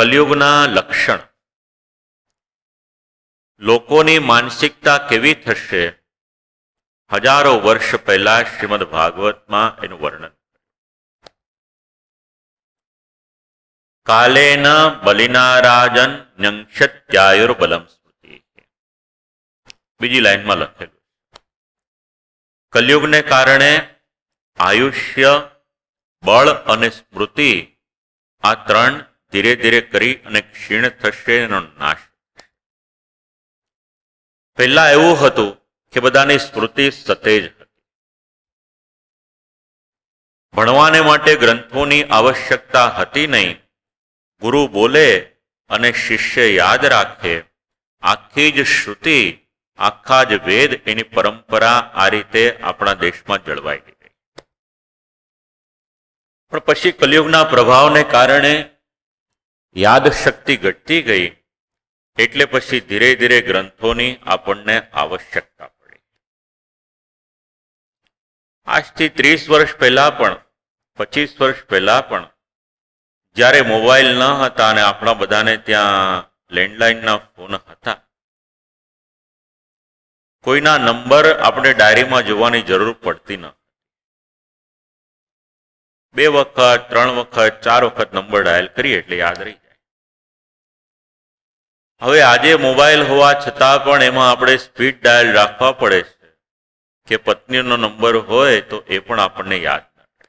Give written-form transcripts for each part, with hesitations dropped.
કલયુગના લક્ષણ. લોકોની માનસિકતા કેવી થશે, હજારો વર્ષ પહેલા શ્રીમદ ભાગવતમાં એનું વર્ણન. કાલેન બલિના રાજન ન્યંક્ષત્યાયુર્બલમ સ્મૃતિ. બીજી લાઈનમાં લખેલું, કલયુગને કારણે આયુષ્ય, બળ અને સ્મૃતિ આ ત્રણ ધીરે ધીરે કરી અને ક્ષીણ થશે, એનો નાશ. પહેલા એવું હતું કે બધાની સ્મૃતિ સતેજ હતી. ભણવાને માટે ગ્રંથોની આવશ્યકતા હતી નહીં. ગુરુ બોલે અને શિષ્ય યાદ રાખે. આખી જ શ્રુતિ, આખા જ વેદ, એની પરંપરા આ રીતે આપણા દેશમાં જળવાઈ ગઈ. પણ પછી કલયુગના પ્રભાવને કારણે યાદ શક્તિ ઘટતી ગઈ, એટલે પછી ધીરે ધીરે ગ્રંથોની આપણને આવશ્યકતા પડી. આજથી 30 વર્ષ પહેલા પણ, 25 વર્ષ પહેલા પણ, જ્યારે મોબાઈલ ન હતા અને આપણા બધાને ત્યાં લેન્ડલાઇનના ફોન હતા, કોઈના નંબર આપણે ડાયરીમાં જોવાની જરૂર પડતી ન. 2 વખત, 3 વખત, 4 વખત નંબર ડાયલ કરીએ એટલે યાદ રહી જાય. હવે આજે મોબાઈલ હોવા છતાં પણ એમાં આપણે સ્પીડ ડાયલ રાખવા પડે છે કે પત્નીનો નંબર હોય તો એ પણ આપણને યાદ ના રહે.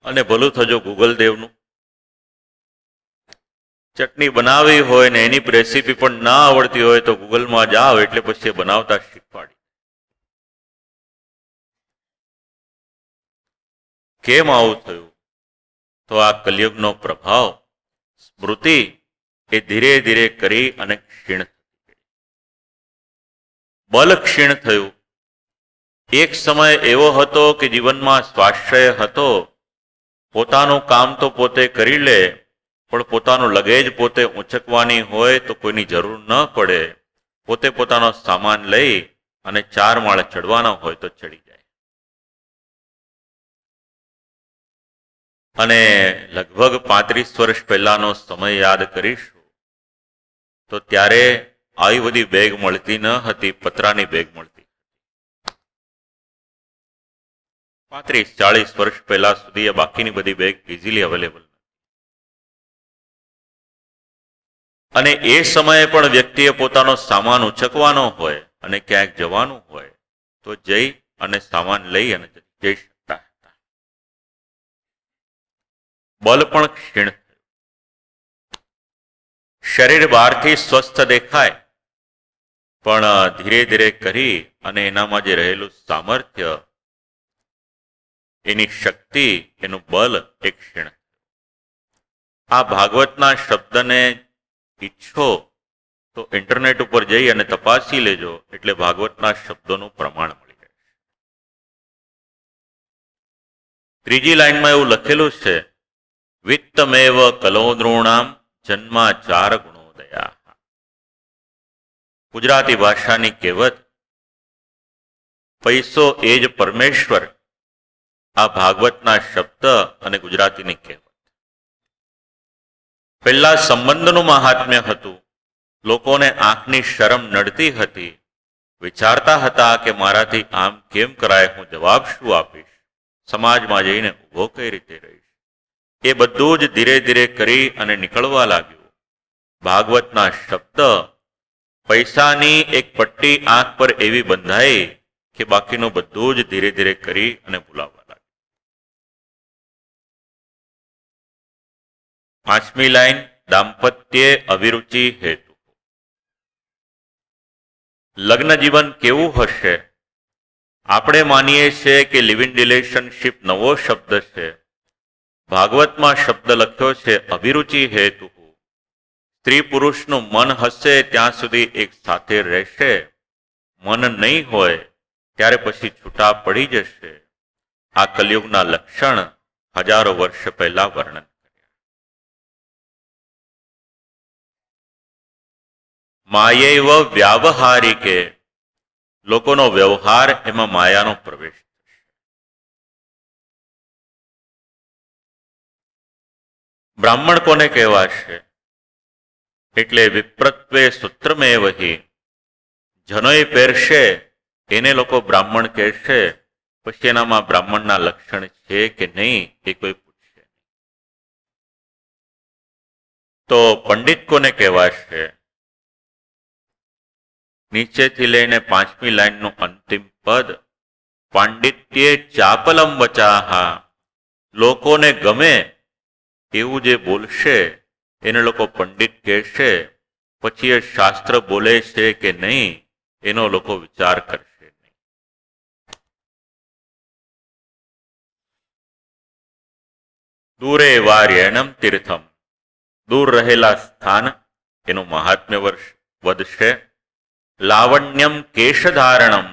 અને ભલું થજો ગૂગલ દેવનું. ચટણી બનાવી હોય ને એની રેસીપી પણ ના આવડતી હોય તો ગૂગલમાં જાઓ એટલે પછી બનાવતા શીખવાડી. કેમ આવું થયું? તો આ કલયુગનો પ્રભાવ, સ્મૃતિ એ ધીરે ધીરે કરી અને ક્ષીણ થતી ગઈ. બલ ક્ષીણ થયું. એક સમય એવો હતો કે જીવનમાં સ્વાશ્રય હતો. પોતાનું કામ તો પોતે કરી લે, પણ પોતાનું લગેજ પોતે ઊંચકવાની હોય તો કોઈની જરૂર ન પડે. પોતે પોતાનો સામાન લઈ અને 4 માળ ચડવાના હોય તો ચડી જાય. અને લગભગ 35 વર્ષ પહેલાનો સમય યાદ કરીશું તો ત્યારે આવી બધી બેગ મળતી ન હતી, પતરાની બેગ મળતી. 35-40 વર્ષ પહેલા સુધી બાકીની બધી બેગ ઇઝીલી અવેલેબલ. અને એ સમયે પણ વ્યક્તિએ પોતાનો સામાન ઉચકવાનો હોય અને ક્યાંક જવાનું હોય તો જઈ અને સામાન લઈ અને જઈ શકતા હતા. બલ પણ ક્ષીણ થયું. શરીર બહારથી સ્વસ્થ દેખાય, પણ ધીરે ધીરે કરી અને એનામાં જે રહેલું સામર્થ્ય, એની શક્તિ, એનું બલ એ ક્ષીણ. આ ભાગવતના શબ્દને ઈચ્છો તો ઇન્ટરનેટ ઉપર જઈ અને તપાસી લેજો, એટલે ભાગવતના શબ્દોનું પ્રમાણ મળી રહેશે. ત્રીજી લાઈનમાં એવું લખેલું છે, વિત્તમેવ કલો નૃણામ જન્માચાર ગુણોદયા. ગુજરાતી ભાષાની કહેવત, પૈસો એ જ પરમેશ્વર, આ ભાગવતના શબ્દ અને ગુજરાતીની કહેવત. પહેલા સંબંધનું મહાત્મ્ય હતું. લોકોને આંખની શરમ નડતી હતી. વિચારતા હતા કે મારાથી આમ કેમ કરાય, હું જવાબ શું આપીશ, સમાજમાં જઈને ઊભો કઈ રીતે રહીશ. એ બધું જ ધીરે ધીરે કરી અને નીકળવા લાગ્યું. ભાગવતના શબ્દ, પૈસાની એક પટ્ટી આંખ પર એવી બંધાઈ કે બાકીનું બધું જ ધીરે ધીરે કરી અને ભૂલાવવા લાગ્યું. 5મી લાઈન, દાંપત્યે અવિરુચિ હેતુ. લગ્ન જીવન કેવું હશે? આપણે માનીએ છીએ કે લિવ ઇન રિલેશનશીપ નવો શબ્દ છે. ભાગવતમાં શબ્દ લખ્યો છે અભિરુચિ હેતુ. સ્ત્રી પુરુષનું મન હશે ત્યાં સુધી એક સાથે રહેશે. મન નહીં હોય ત્યારે પછી છૂટા પડી જશે. આ કલયુગના લક્ષણ હજારો વર્ષ પહેલા વર્ણન કર્યા. માયૈવ વ્યાવહારિકે, લોકોનો વ્યવહાર એમાં માયાનો પ્રવેશ થશે. બ્રાહ્મણ કોને કહેવાશે? એટલે વિપ્રત્વે સૂત્રમેવહિ, જનોય પહેરશે એને લોકો બ્રાહ્મણ કહેશે, પછી એનામાં બ્રાહ્મણના લક્ષણ છે કે નહીં એ કોઈ પૂછશે. તો પંડિત કોને કહેવાશે? નીચેથી લઈને 5મી લાઈનનું અંતિમ પદ, પાંડિત્યે ચાપલમ વચાહા, લોકોને ગમે એવું જે બોલશે એને લોકો પંડિત કહેશે. પછી એ શાસ્ત્ર બોલે છે કે નહીં એનો લોકો વિચાર કરશે નહીં. દૂરે વાર્યણમ તીર્થમ, દૂર રહેલા સ્થાન એનું મહાત્મ્ય વધશે. લાવણ્યમ કેશધારણમ,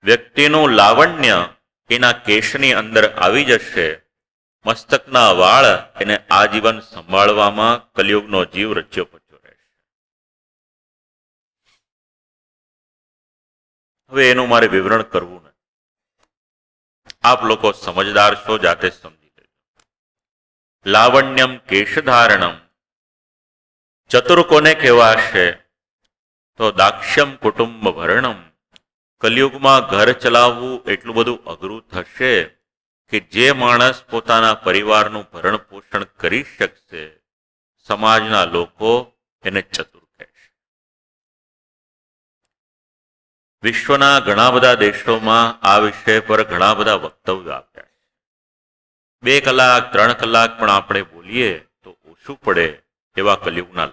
વ્યક્તિનું લાવણ્ય એના કેશની અંદર આવી જશે. મસ્તકના વાળ એને આજીવન સંભાળવામાં કલિયુગનો જીવ રચ્યો પચ્યો રહેશે. હવે એનું મારે વિવરણ કરવું નથી, આપ લોકો સમજદાર છો, જાતે સમજી લેજો. લાવણ્યમ કેશધારણમ, ચતુર કોને કહેવાશે? તો દાક્ષ્યમ કુટુંબ ભરણમ, કલિયુગમાં ઘર ચલાવવું એટલું બધું અઘરું થશે કે જે માણસ પોતાના પરિવારનું ભરણ પોષણ કરી શકશે, સમાજના લોકો એને ચતુર કહેશે. વિશ્વના ઘણા બધા દેશોમાં આ વિષય પર ઘણા બધા વક્તવ્યો આપ્યા છે. 2 કલાક 3 કલાક પણ આપણે બોલીએ તો ઓછું પડે એવા કલિયુગના